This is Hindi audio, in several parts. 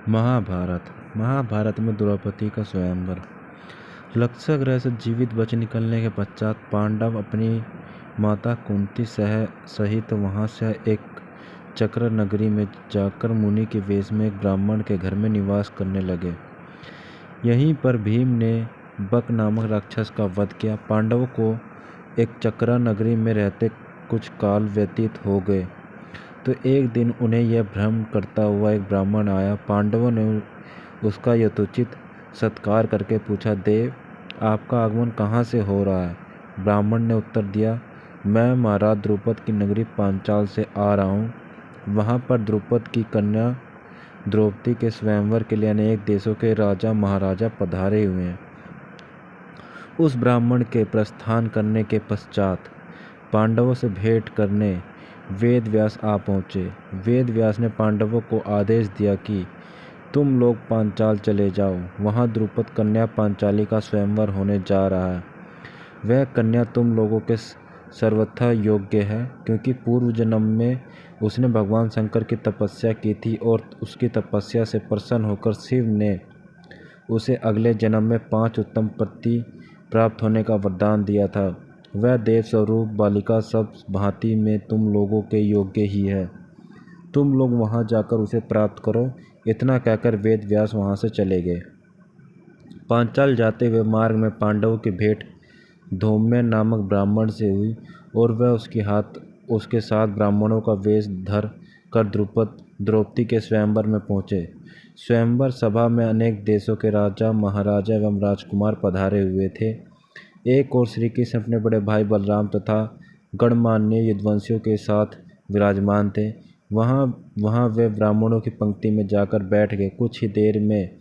महाभारत। महाभारत में द्रौपदी का स्वयंवर। लक्षागृह से जीवित बच निकलने के पश्चात पांडव अपनी माता कुंती सहित वहां से एक चक्र नगरी में जाकर मुनि के वेश में एक ब्राह्मण के घर में निवास करने लगे। यहीं पर भीम ने बक नामक राक्षस का वध किया। पांडवों को एक चक्रा नगरी में रहते कुछ काल व्यतीत हो गए तो एक दिन उन्हें यह भ्रम करता हुआ एक ब्राह्मण आया। पांडवों ने उसका यथोचित सत्कार करके पूछा, देव, आपका आगमन कहाँ से हो रहा है? ब्राह्मण ने उत्तर दिया, मैं महाराज द्रुपद की नगरी पांचाल से आ रहा हूँ। वहाँ पर द्रुपद की कन्या द्रौपदी के स्वयंवर के लिए अनेक देशों के राजा महाराजा पधारे हुए हैं। उस ब्राह्मण के प्रस्थान करने के पश्चात पांडवों से भेंट करने वेद व्यास आ पहुँचे। वेद व्यास ने पांडवों को आदेश दिया कि तुम लोग पांचाल चले जाओ, वहाँ द्रुपद कन्या पांचाली का स्वयंवर होने जा रहा है। वह कन्या तुम लोगों के सर्वथा योग्य है, क्योंकि पूर्व जन्म में उसने भगवान शंकर की तपस्या की थी और उसकी तपस्या से प्रसन्न होकर शिव ने उसे अगले जन्म में 5 उत्तम पति प्राप्त होने का वरदान दिया था। वह देव स्वरूप बालिका सब भांति में तुम लोगों के योग्य ही है। तुम लोग वहां जाकर उसे प्राप्त करो। इतना कहकर वेद व्यास वहां से चले गए। पांचाल जाते हुए मार्ग में पांडवों की भेंट धौम्य नामक ब्राह्मण से हुई और वह उसके साथ ब्राह्मणों का वेश धर कर द्रौपदी के स्वयंवर में पहुँचे। स्वयंवर सभा में अनेक देशों के राजा महाराजा एवं राजकुमार पधारे हुए थे। एक और श्री कृष्ण अपने बड़े भाई बलराम तथा गणमान्य यदुवंशियों के साथ विराजमान थे। वहाँ वे ब्राह्मणों की पंक्ति में जाकर बैठ गए। कुछ ही देर में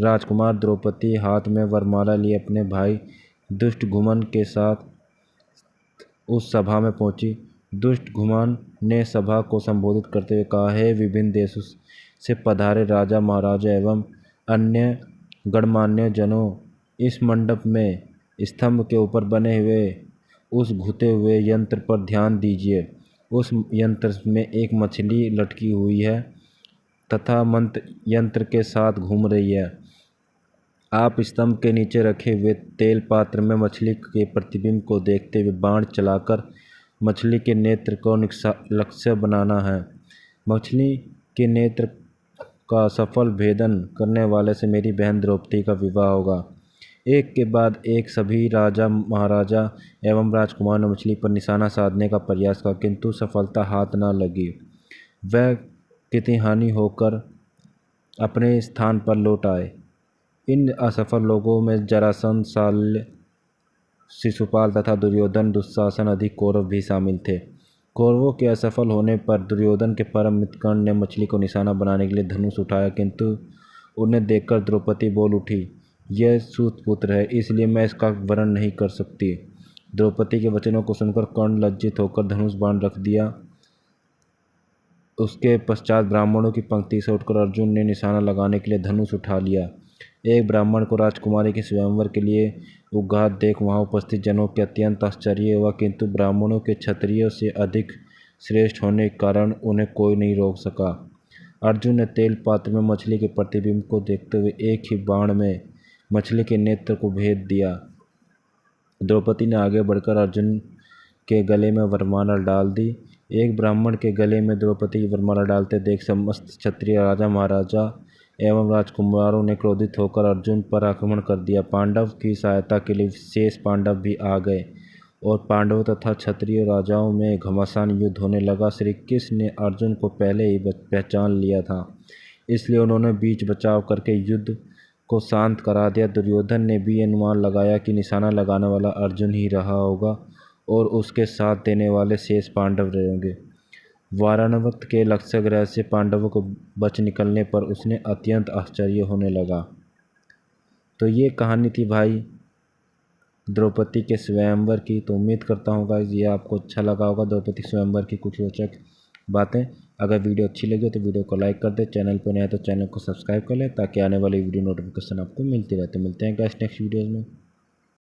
राजकुमार द्रौपदी हाथ में वरमाला लिए अपने भाई दुष्टद्युम्न के साथ उस सभा में पहुंची। दुष्टद्युम्न ने सभा को संबोधित करते हुए कहा, हे विभिन्न देशों से पधारे राजा महाराजा एवं अन्य गणमान्य जनों, इस मंडप में स्तंभ के ऊपर बने हुए उस घुते हुए यंत्र पर ध्यान दीजिए। उस यंत्र में एक मछली लटकी हुई है तथा मंत्र यंत्र के साथ घूम रही है। आप स्तंभ के नीचे रखे हुए तेल पात्र में मछली के प्रतिबिंब को देखते हुए बाण चलाकर मछली के नेत्र को लक्ष्य बनाना है। मछली के नेत्र का सफल भेदन करने वाले से मेरी बहन द्रौपदी का विवाह होगा। एक के बाद एक सभी राजा महाराजा एवं राजकुमार ने मछली पर निशाना साधने का प्रयास किया, किंतु सफलता हाथ न लगी। वह कितनी हानि होकर अपने स्थान पर लौट आए। इन असफल लोगों में जरासंध, शाल्य, शिशुपाल तथा दुर्योधन, दुशासन आदि कौरव भी शामिल थे। कौरवों के असफल होने पर दुर्योधन के परम मित्र कर्ण ने मछली को निशाना बनाने के लिए धनुष उठाया, किंतु उन्हें देखकर द्रौपदी बोल उठी, यह सूतपुत्र है, इसलिए मैं इसका वरण नहीं कर सकती। द्रौपदी के वचनों को सुनकर कर्ण लज्जित होकर धनुष बाण रख दिया। उसके पश्चात ब्राह्मणों की पंक्ति से उठकर अर्जुन ने निशाना लगाने के लिए धनुष उठा लिया। एक ब्राह्मण को राजकुमारी के स्वयंवर के लिए उद्घात देख वहां उपस्थित जनों के अत्यंत आश्चर्य हुआ, किंतु ब्राह्मणों के क्षत्रियों से अधिक श्रेष्ठ होने के कारण उन्हें कोई नहीं रोक सका। अर्जुन ने तेल पात्र में मछली के प्रतिबिंब को देखते हुए एक ही बाण में मछली के नेत्र को भेद दिया। द्रौपदी ने आगे बढ़कर अर्जुन के गले में वरमाला डाल दी। एक ब्राह्मण के गले में द्रौपदी की वरमाला डालते देख समस्त क्षत्रिय राजा महाराजा एवं राजकुमारों ने क्रोधित होकर अर्जुन पर आक्रमण कर दिया। पांडव की सहायता के लिए शेष पांडव भी आ गए और पांडवों तथा क्षत्रिय राजाओं में घमासान युद्ध होने लगा। श्री कृष्ण ने अर्जुन को पहले ही पहचान लिया था, इसलिए उन्होंने बीच बचाव करके युद्ध को शांत करा दिया। दुर्योधन ने भी अनुमान लगाया कि निशाना लगाने वाला अर्जुन ही रहा होगा और उसके साथ देने वाले शेष पांडव रहेंगे। वाराणवत के लक्षागृह से पांडवों को बच निकलने पर उसने अत्यंत आश्चर्य होने लगा। तो ये कहानी थी भाई द्रौपदी के स्वयंवर की। तो उम्मीद करता हूँ गाइस ये आपको अच्छा लगा होगा, द्रौपदी स्वयंवर की कुछ रोचक बातें। अगर वीडियो अच्छी लगी तो वीडियो को लाइक कर दे, चैनल पर नया है तो चैनल को सब्सक्राइब कर ले ताकि आने वाली वीडियो नोटिफिकेशन आपको मिलती रहे। तो मिलते हैं गाइस नेक्स्ट वीडियोज़ में।